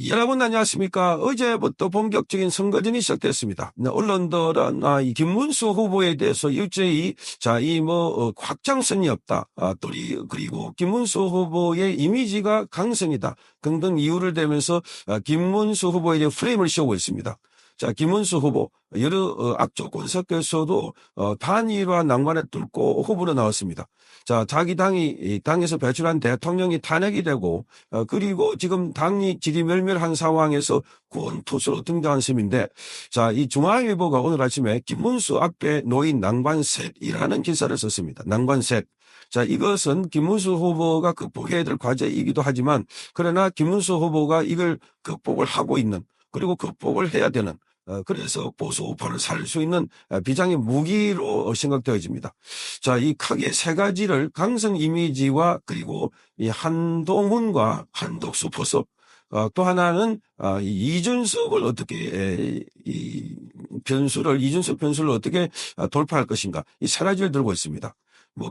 여러분 안녕하십니까. 어제부터 본격적인 선거전이 시작됐습니다. 언론들은 이 김문수 후보에 대해서 일제히 확장성이 없다. 그리고 김문수 후보의 이미지가 강성이다 등등 이유를 대면서 김문수 후보에 대해 프레임을 씌우고 있습니다. 자, 김문수 후보 여러 악조건 속에서도 단일화 난관에 뚫고 후보로 나왔습니다. 자, 자기 당에서 배출한 대통령이 탄핵이 되고 그리고 지금 당이 지리멸멸한 상황에서 구원투수로 등장한 셈인데, 자, 이 중앙일보가 오늘 아침에 김문수 앞에 놓인 난관셋이라는 기사를 썼습니다. 난관셋. 자, 이것은 김문수 후보가 극복해야 될 과제이기도 하지만, 그러나 김문수 후보가 이걸 극복을 하고 있는, 그리고 극복을 해야 되는, 그래서 보수 우파를 살 수 있는 비장의 무기로 생각되어집니다. 자, 이 크게 세 가지를 강성 이미지와 그리고 이 한동훈과 한독수 포섭, 또 하나는 이준석을 어떻게 이준석 변수를 어떻게 돌파할 것인가, 이 세 가지를 들고 있습니다.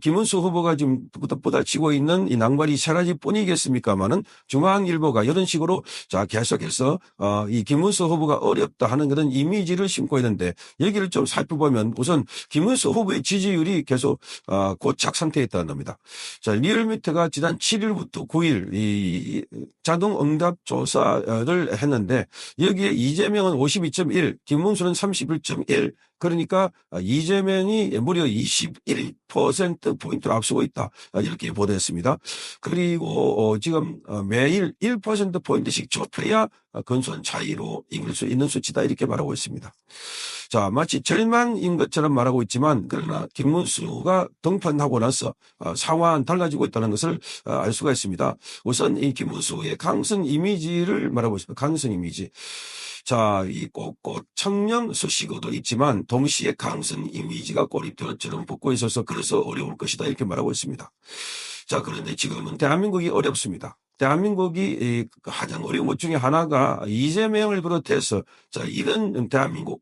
김문수 후보가 지금 보다 치고 있는 이 난관이 세 가지뿐이겠습니까마는 중앙일보가 이런 식으로 자, 계속해서 이 김문수 후보가 어렵다 하는 그런 이미지를 심고 있는데, 여기를 좀 살펴보면 우선 김문수 후보의 지지율이 계속 고착 상태에 있다는 겁니다. 자, 리얼미터가 지난 7일부터 9일 이 자동 응답 조사를 했는데, 여기에 이재명은 52.1, 김문수는 31.1, 그러니까 이재명이 무려 21%포인트를 앞서고 있다, 이렇게 보도했습니다. 그리고 지금 매일 1%포인트씩 좁혀야 근소한 차이로 이길 수 있는 수치다, 이렇게 말하고 있습니다. 자, 마치 절망인 것처럼 말하고 있지만, 그러나 김문수가 등판하고 나서 상황은 달라지고 있다는 것을 알 수가 있습니다. 우선 이 김문수의 강성 이미지를 말하고 있습니다. 강성 이미지. 자, 이 꽃꽃 청년 수식어도 있지만 동시에 강성 이미지가 꼬리표처럼 붙고 있어서 그래서 어려울 것이다, 이렇게 말하고 있습니다. 자, 그런데 지금은 대한민국이 어렵습니다. 대한민국이 가장 어려운 것 중에 하나가 이재명을 비롯해서, 자, 이런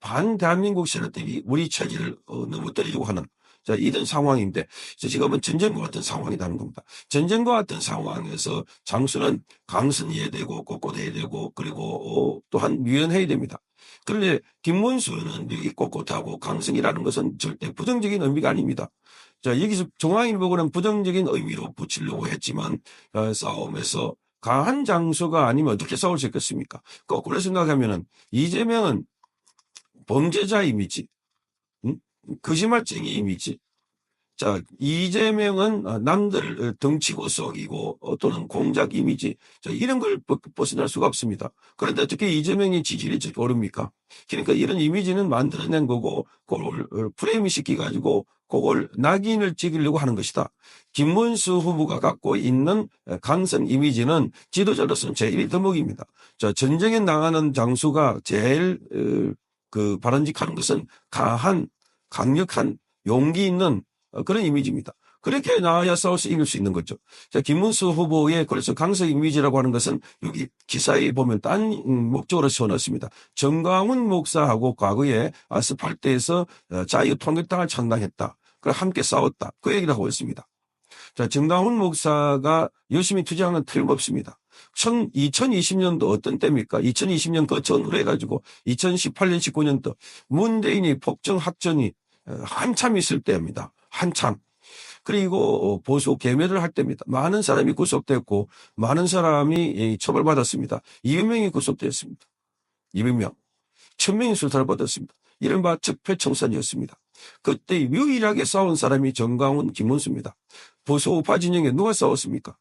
반대한민국 세력들이 우리 체제를 넘어뜨리려고 하는, 자, 이런 상황인데, 지금은 전쟁과 같은 상황이라는 겁니다. 전쟁과 같은 상황에서 장수는 강선해야 되고, 꼿꼿해야 되고, 그리고 또한 유연해야 됩니다. 그런데 김문수는 여기 꼿꼿하고 강성이라는 것은 절대 부정적인 의미가 아닙니다. 자, 여기서 중앙일보는 부정적인 의미로 붙이려고 했지만, 싸움에서 강한 장수가 아니면 어떻게 싸울 수 있겠습니까? 거꾸로 생각하면은 이재명은 범죄자 이미지, 거짓말쟁이 이미지. 자, 이재명은 남들 덩치고 속이고 또는 공작 이미지. 자, 이런 걸 벗어날 수가 없습니다. 그런데 어떻게 이재명이 지지율이 저렇게 오릅니까? 그러니까 이런 이미지는 만들어낸 거고, 그걸 프레임이 시켜가지고 그걸 낙인을 찍으려고 하는 것이다. 김문수 후보가 갖고 있는 강성 이미지는 지도자로서는 제일 덕목입니다. 자, 전쟁에 나가는 장수가 제일 바람직한 것은 강력한 용기 있는 그런 이미지입니다. 그렇게 나와야 싸워서 이길 수 있는 거죠. 자, 김문수 후보의 그래서 강성 이미지라고 하는 것은 여기 기사에 보면 딴 목적으로 세워놨습니다. 정광훈 목사하고 과거에 아스팔트에서 자유통일당을 창당했다. 그걸 함께 싸웠다. 그 얘기를 하고 있습니다. 자, 정광훈 목사가 열심히 투쟁한 건 틀림없습니다. 2020년도 어떤 때입니까? 2020년 그 전후로 해가지고 2018년, 19년도 문재인이 폭정 학전이 한참 있을 때입니다. 한참. 그리고 보수 개멸을 할 때입니다. 많은 사람이 구속됐고 많은 사람이 처벌받았습니다. 200명이 구속되었습니다. 200명. 1000명이 수사를 받았습니다. 이른바 적폐청산이었습니다. 그때 유일하게 싸운 사람이 정광훈, 김문수입니다. 보수 우파 진영에 누가 싸웠습니까?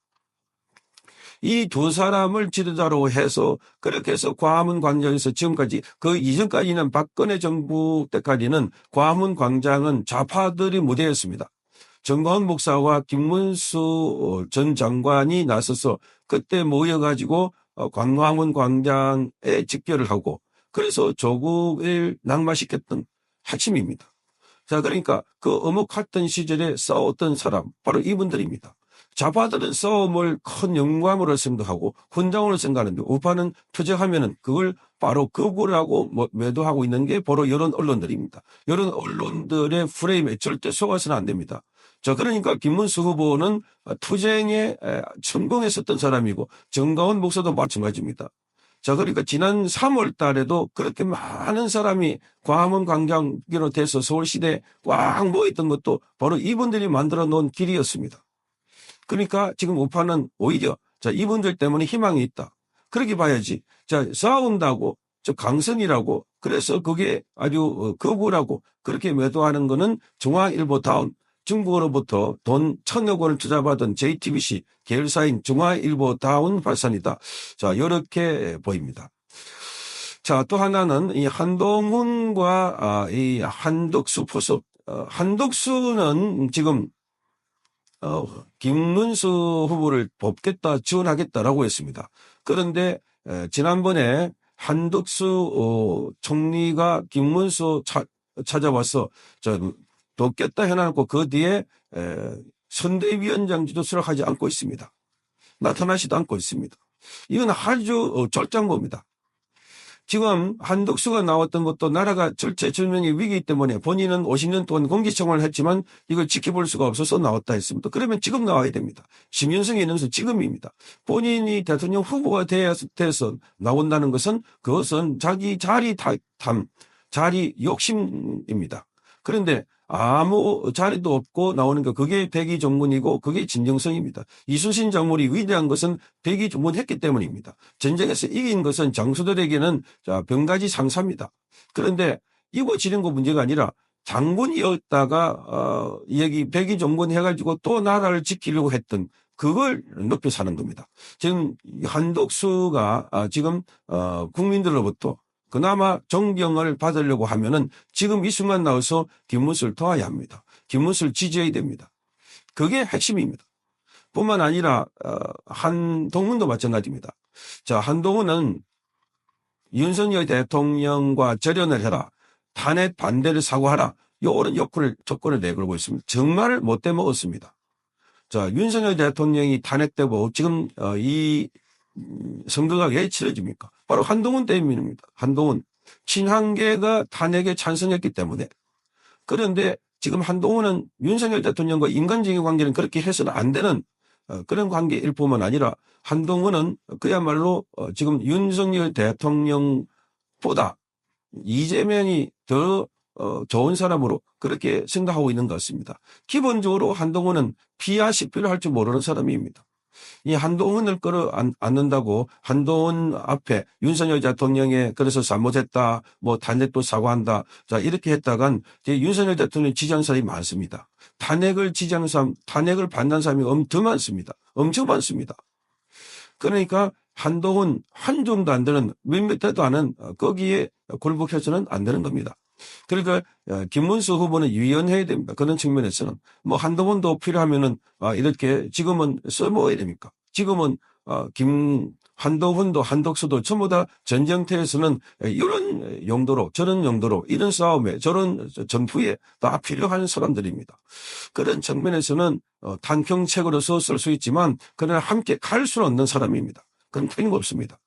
이 두 사람을 지도자로 해서 그렇게 해서 광화문 광장에서 지금까지, 그 이전까지는 박근혜 정부 때까지는 광화문 광장은 좌파들이 무대였습니다. 정광훈 목사와 김문수 전 장관이 나서서 그때 모여가지고 광화문 광장에 집결을 하고, 그래서 조국을 낙마시켰던 핵심입니다. 자, 그러니까 그 어목했던 시절에 싸웠던 사람 바로 이분들입니다. 좌파들은 싸움을 큰 영광으로 생각하고 훈장으로 생각하는데, 우파는 투쟁하면은 그걸 바로 거부하고 매도하고 있는 게 바로 이런 언론들입니다. 이런 언론들의 프레임에 절대 속아서는 안 됩니다. 자, 그러니까 김문수 후보는 투쟁에 성공했었던 사람이고 정광훈 목사도 마찬가지입니다. 자, 그러니까 지난 3월 달에도 그렇게 많은 사람이 광화문 광장으로 돼서 서울시대에 꽉 모였던 것도 바로 이분들이 만들어 놓은 길이었습니다. 그러니까 지금 우파는 오히려 자, 이분들 때문에 희망이 있다. 그렇게 봐야지. 자, 싸운다고, 저 강성이라고, 그래서 그게 아주 거부라고 그렇게 매도하는 거는 중앙일보다운 중국으로부터 돈 1,000억 원을 투자받은 JTBC 계열사인 중앙일보다운 발산이다. 자, 이렇게 보입니다. 자, 또 하나는 이 한동훈과 이 한덕수 포섭. 한덕수는 지금 김문수 후보를 뽑겠다, 지원하겠다라고 했습니다. 그런데 지난번에 한덕수 총리가 김문수 찾아와서 돕겠다 해놓고 그 뒤에 선대위원장지도 수락하지 않고 있습니다. 나타나지도 않고 있습니다. 이건 아주 절장보입니다. 지금 한덕수가 나왔던 것도 나라가 절체절명의 위기 때문에 본인은 50년 동안 공직생활을 했지만 이걸 지켜볼 수가 없어서 나왔다 했습니다. 그러면 지금 나와야 됩니다. 심윤성이 있는 것은 지금입니다. 본인이 대통령 후보가 돼서 나온다는 것은 그것은 자기 자리 탐, 자리 욕심입니다. 그런데 아무 자리도 없고 나오는 거 그게 백의종군이고 그게 진정성입니다. 이순신 장군이 위대한 것은 백의종군했기 때문입니다. 전쟁에서 이긴 것은 장수들에게는 병가지 상사입니다. 그런데 이거 거 문제가 아니라 장군이었다가 여기 백의종군 해가지고 또 나라를 지키려고 했던 그걸 높여 사는 겁니다. 지금 한덕수가 지금 국민들로부터 그나마 존경을 받으려고 하면은 지금 이 순간 나와서 김문수를 도와야 합니다. 김문수를 지지해야 됩니다. 그게 핵심입니다. 뿐만 아니라 한동훈도 마찬가지입니다. 자, 한동훈은 윤석열 대통령과 절연을 해라. 탄핵 반대를 사고하라. 이런 조건을 내걸고 있습니다. 정말 못돼 먹었습니다. 자, 윤석열 대통령이 탄핵되고 지금 이 선거가 왜 치러집니까? 바로 한동훈 때문입니다. 한동훈. 친한계가 탄핵에 찬성했기 때문에. 그런데 지금 한동훈은 윤석열 대통령과 인간적인 관계는 그렇게 해서는 안 되는 그런 관계일 뿐만 아니라 한동훈은 그야말로 지금 윤석열 대통령보다 이재명이 더 좋은 사람으로 그렇게 생각하고 있는 것 같습니다. 기본적으로 한동훈은 피하 식별을 할 줄 모르는 사람입니다. 이 한동훈을 끌어안는다고 한동훈 앞에 윤석열 대통령에 그래서 잘못했다, 뭐 탄핵도 사과한다, 자 이렇게 했다간 윤석열 대통령 지지하는 사람이 많습니다. 탄핵을 지지하는 사람, 탄핵을 반대하는 사람이 엄청 많습니다. 엄청 많습니다. 그러니까 한동훈 한 줌도 안 되는 몇몇 대도 않은 거기에 굴복해서는 안 되는 겁니다. 그러니까 김문수 후보는 유연해야 됩니다. 그런 측면에서는 뭐 한동훈도 필요하면은 이렇게 지금은 써먹어야 됩니까? 지금은 한동훈도 한덕수도 전부 다 전쟁터에서는 이런 용도로 저런 용도로 이런 싸움에 저런 전투에 다 필요한 사람들입니다. 그런 측면에서는 단경책으로서 쓸 수 있지만 그러나 함께 갈 수는 없는 사람입니다. 그건 틀림없습니다.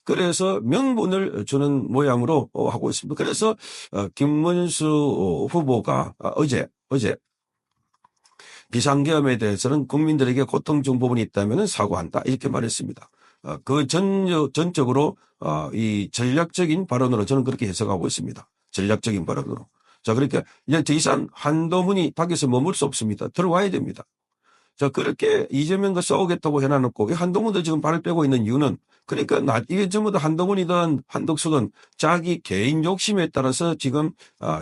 그래서 명분을 주는 모양으로 하고 있습니다. 그래서 김문수 후보가 어제 비상계엄에 대해서는 국민들에게 고통 준 부분이 있다면 사과한다 이렇게 말했습니다. 그 전적으로 이 전략적인 발언으로 저는 그렇게 해석하고 있습니다. 전략적인 발언으로. 자, 그러니까 이제 더 이상 한동훈이 밖에서 머물 수 없습니다. 들어와야 됩니다. 자, 그렇게 이재명과 싸우겠다고 해놔놓고 한동훈도 지금 발을 빼고 있는 이유는 그러니까 이게 전부 다 한동훈이든 한덕수든 자기 개인 욕심에 따라서 지금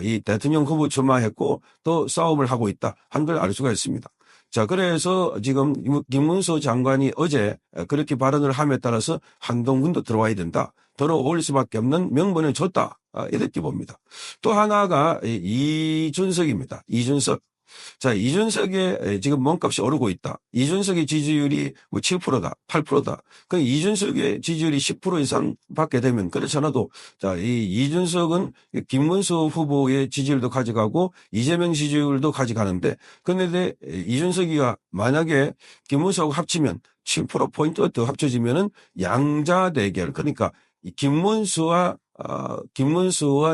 이 대통령 후보 출마했고 또 싸움을 하고 있다 한 걸 알 수가 있습니다. 자, 그래서 지금 김문수 장관이 어제 그렇게 발언을 함에 따라서 한동훈도 들어와야 된다. 들어올 수밖에 없는 명분을 줬다. 이렇게 봅니다. 또 하나가 이준석입니다. 이준석. 자, 이준석의 지금 몸값이 오르고 있다. 이준석의 지지율이 뭐 7%다, 8%다. 그 이준석의 지지율이 10% 이상 받게 되면 그렇지 않아도 자, 이 이준석은 김문수 후보의 지지율도 가져가고 이재명 지지율도 가져가는데 그런데 이준석이가 만약에 김문수하고 합치면 7%포인트 더 합쳐지면은 양자 대결. 그러니까 김문수와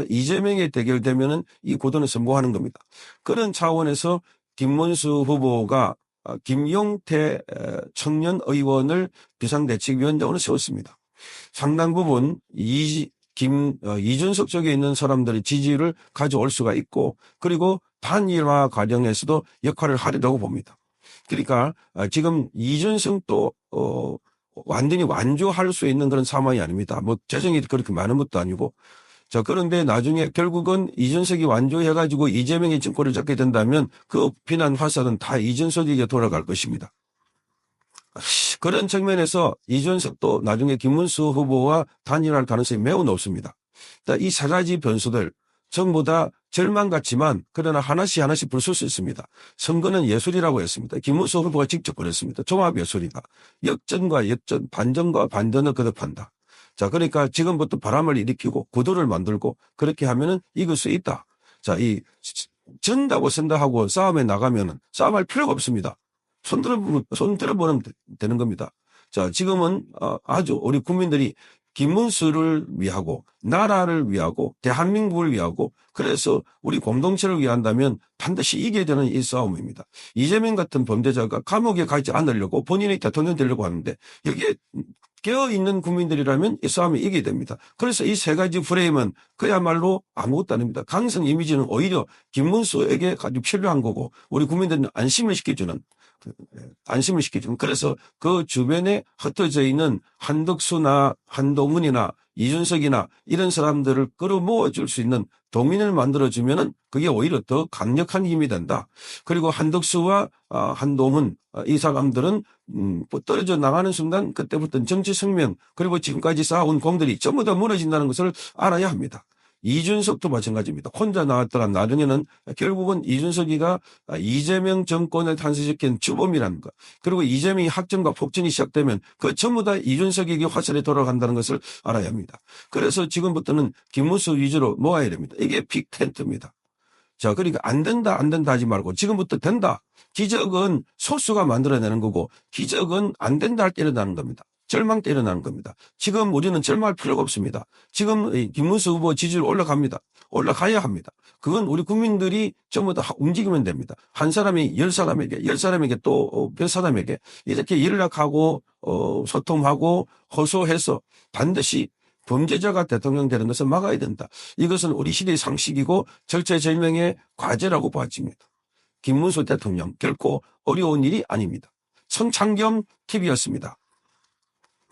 이재명의 대결되면은 이 구도는 성공하는 겁니다. 그런 차원에서 김문수 후보가 김용태 청년 의원을 비상대책위원장으로 세웠습니다. 상당 부분 이준석 쪽에 있는 사람들의 지지를 가져올 수가 있고, 그리고 단일화 과정에서도 역할을 하리라고 봅니다. 그러니까 지금 이준석도 완전히 완주할 수 있는 그런 상황이 아닙니다. 뭐 재정이 그렇게 많은 것도 아니고. 자, 그런데 나중에 결국은 이준석이 완주해가지고 이재명이 정권을 잡게 된다면 그 비난 화살은 다 이준석에게 돌아갈 것입니다. 그런 측면에서 이준석도 나중에 김문수 후보와 단일화할 가능성이 매우 높습니다. 이 세 가지 변수들 전부 다 절망 같지만 그러나 하나씩 부술 수 있습니다. 선거는 예술이라고 했습니다. 김문수 후보가 직접 그랬습니다. 종합 예술이다. 역전과 역전, 반전과 반전을 거듭한다. 자, 그러니까 지금부터 바람을 일으키고 구도를 만들고 그렇게 하면은 이길 수 있다. 자, 전다고 쓴다 하고 싸움에 나가면은 싸움할 필요가 없습니다. 손 들어보면 되는 겁니다. 자, 지금은 아주 우리 국민들이 김문수를 위하고 나라를 위하고 대한민국을 위하고 그래서 우리 공동체를 위한다면 반드시 이겨야 되는 이 싸움입니다. 이재명 같은 범죄자가 감옥에 가지 않으려고 본인이 대통령 되려고 하는데 여기에 깨어있는 국민들이라면 이 싸움에 이겨야 됩니다. 그래서 이 세 가지 프레임은 그야말로 아무것도 아닙니다. 강성 이미지는 오히려 김문수에게 아주 필요한 거고 우리 국민들은 안심을 시켜주는 그래서 그 주변에 흩어져 있는 한덕수나 한동훈이나 이준석이나 이런 사람들을 끌어모아줄 수 있는 동인을 만들어주면은 그게 오히려 더 강력한 힘이 된다. 그리고 한덕수와 한동훈 이 사람들은 떨어져 나가는 순간 그때부터는 정치 생명 그리고 지금까지 쌓아온 공들이 전부 다 무너진다는 것을 알아야 합니다. 이준석도 마찬가지입니다. 혼자 나왔다가 나중에는 결국은 이준석이가 이재명 정권을 탄생시킨 주범이라는 것. 그리고 이재명이 학전과 폭전이 시작되면 그 전부 다 이준석에게 화살이 돌아간다는 것을 알아야 합니다. 그래서 지금부터는 김문수 위주로 모아야 됩니다. 이게 빅텐트입니다. 자, 그러니까 안 된다 하지 말고 지금부터 된다. 기적은 소수가 만들어내는 거고 기적은 안 된다 할 때 일어나는 겁니다. 절망 때 일어나는 겁니다. 지금 우리는 절망할 필요가 없습니다. 지금 김문수 후보 지지율 올라갑니다. 올라가야 합니다. 그건 우리 국민들이 전부 다 움직이면 됩니다. 한 사람이 열 사람에게 또 몇 사람에게 이렇게 연락하고 소통하고 호소해서 반드시 범죄자가 대통령 되는 것을 막아야 된다. 이것은 우리 시대의 상식이고 절체절명의 과제라고 봐집니다. 김문수 대통령 결코 어려운 일이 아닙니다. 손창겸 TV였습니다.